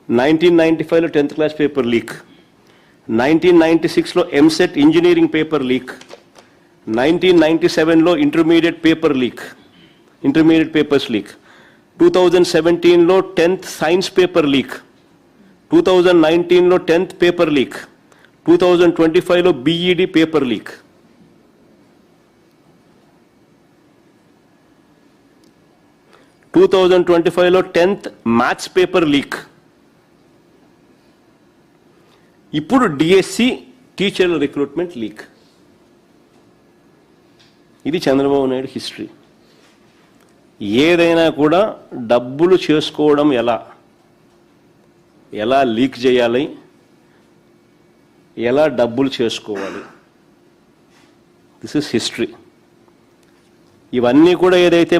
1995లో 10th class paper leak, 1996లో EAMCET engineering paper leak, 1997లో intermediate papers leak, 2017లో 10th science paper leak, 2019లో 10th paper leak, 2025లో B Ed paper leak. లో 10th maths paper leak. ఇప్పుడు DSC టీచర్ల recruitment leak. ఇది చంద్రబాబు నాయుడు హిస్టరీ. ఏదైనా కూడా డబ్బులు చేసుకోవడం ఎలా లీక్ చేయాలి, ఎలా డబ్బులు చేసుకోవాలి, దిస్ ఇస్ హిస్టరీ. ఇవన్నీ కూడా ఏదైతే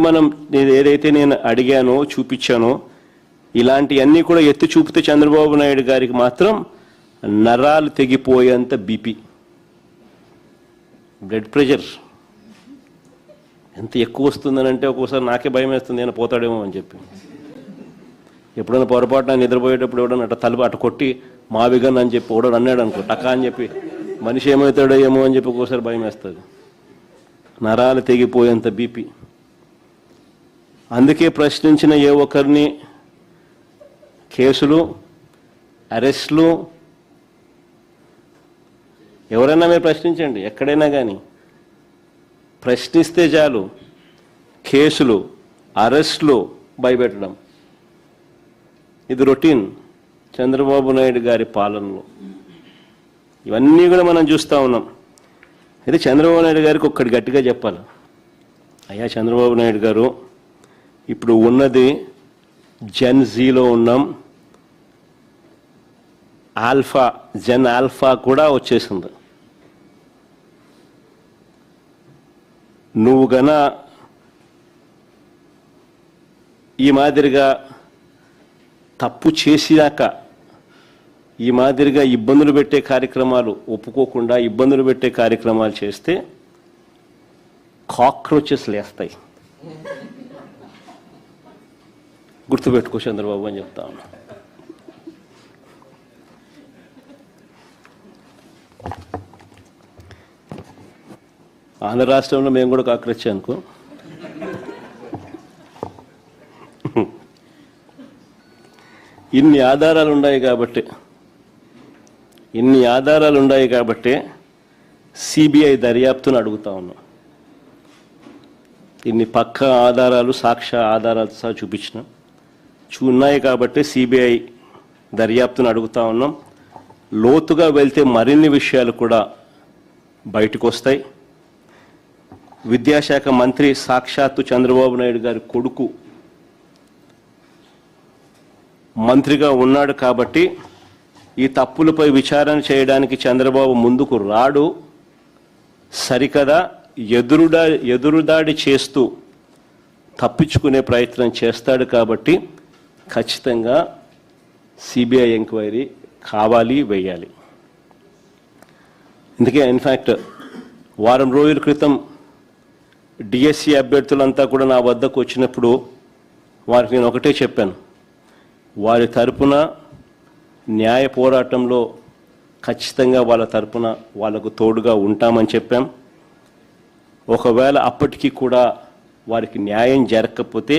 నేను అడిగానో చూపించానో ఇలాంటివన్నీ కూడా ఎత్తి చూపితే చంద్రబాబు నాయుడు గారికి మాత్రం నరాలు తెగిపోయేంత బీపీ, బ్లడ్ ప్రెషర్ ఎంత ఎక్కువ వస్తుందనంటే ఒక్కోసారి నాకే భయం వేస్తుంది, నేను పోతాడేమో అని చెప్పి. ఎప్పుడైనా పొరపాటున నిద్రపోయేటప్పుడు ఎవడన్నా అట్ట తలుపు అట్ట కొట్టి మావిగన్ అని చెప్పి ఎవడో అన్నాడు అనుకో, టకా అని చెప్పి మనిషి ఏమవుతాడో ఏమో అని చెప్పి ఒక్కోసారి భయం వేస్తుంది. నరాలు తెగిపోయేంత బీపీ. అందుకే ప్రశ్నించిన ఏ ఒక్కరిని కేసులు, అరెస్టులు, ఎవరైనా మీరు ప్రశ్నించండి, ఎక్కడైనా కానీ ప్రశ్నిస్తే చాలు కేసులు, అరెస్టులు, భయపెట్టడం. ఇది రొటీన్ చంద్రబాబు నాయుడు గారి పాలనలో. ఇవన్నీ కూడా మనం చూస్తూ ఉన్నాం. అయితే చంద్రబాబు నాయుడు గారికి ఒక్కటి గట్టిగా చెప్పాలి. అయ్యా చంద్రబాబు నాయుడు గారు, ఇప్పుడు ఉన్నది జెన్ జీలో ఉన్నాం, జెన్ ఆల్ఫా కూడా వచ్చేసింది. నువ్వు గన ఈ మాదిరిగా తప్పు చేసినాక ఈ మాదిరిగా ఇబ్బందులు పెట్టే కార్యక్రమాలు ఒప్పుకోకుండా ఇబ్బందులు పెట్టే కార్యక్రమాలు చేస్తే కాక్రోచెస్ లేస్తాయి. గుర్తుపెట్టుకో చంద్రబాబు అని చెప్తా ఉన్నా. ఆంధ్ర రాష్ట్రంలో మేము కూడా కాక్రోచ్ అనుకో. ఇన్ని ఆధారాలు ఉన్నాయి కాబట్టి సిబిఐ దర్యాప్తును అడుగుతా ఉన్నాం. ఇన్ని పక్క ఆధారాలు, సాక్ష్య ఆధారాలతో సహా ఉన్నాయి కాబట్టి సిబిఐ దర్యాప్తును అడుగుతా ఉన్నాం. లోతుగా వెళ్తే మరిన్ని విషయాలు కూడా బయటకు వస్తాయి. విద్యాశాఖ మంత్రి సాక్షాత్తు చంద్రబాబు నాయుడు గారి కొడుకు మంత్రిగా ఉన్నాడు కాబట్టి ఈ తప్పులపై విచారణ చేయడానికి చంద్రబాబు ముందుకు రాడు. సరికదా ఎదురుదాడి చేస్తూ తప్పించుకునే ప్రయత్నం చేస్తాడు. కాబట్టి ఖచ్చితంగా సిబిఐ ఎంక్వైరీ కావాలి, వేయాలి. అందుకే ఇన్ఫ్యాక్ట్ వారం రోజుల క్రితం డిఎస్సి అభ్యర్థులంతా కూడా నా వద్దకు వచ్చినప్పుడు వారికి నేను ఒకటే చెప్పాను, వారి తరపున న్యాయ పోరాటంలో ఖచ్చితంగా వాళ్ళ తరపున వాళ్ళకు తోడుగా ఉంటామని చెప్పాం. ఒకవేళ అప్పటికీ కూడా వారికి న్యాయం జరగకపోతే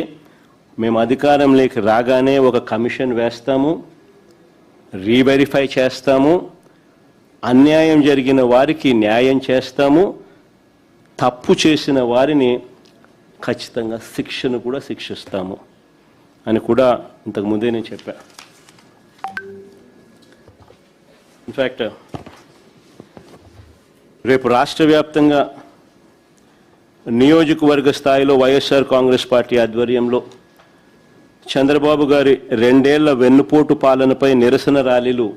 మేము అధికారంలోకి రాగానే ఒక కమిషన్ వేస్తాము, రీవెరిఫై చేస్తాము, అన్యాయం జరిగిన వారికి న్యాయం చేస్తాము, తప్పు చేసిన వారిని ఖచ్చితంగా శిక్షను కూడా శిక్షిస్తాము అని కూడా ఇంతకుముందే నేను చెప్పా. ఇన్ఫ్యాక్ట్ రేపు రాష్ట్ర వ్యాప్తంగా నియోజకవర్గ స్థాయిలో వైఎస్ఆర్ కాంగ్రెస్ పార్టీ ఆధ్వర్యంలో చంద్రబాబు గారి 2 ఏళ్ల వెన్నుపోటు పాలనపై నిరసన ర్యాలీలు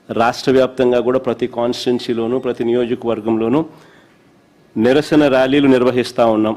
రాష్ట్ర వ్యాప్తంగా కూడా ప్రతి కాన్స్టిట్యున్సీలోనూ ప్రతి నియోజకవర్గంలోనూ నిరసన ర్యాలీలు నిర్వహిస్తూ ఉన్నాం.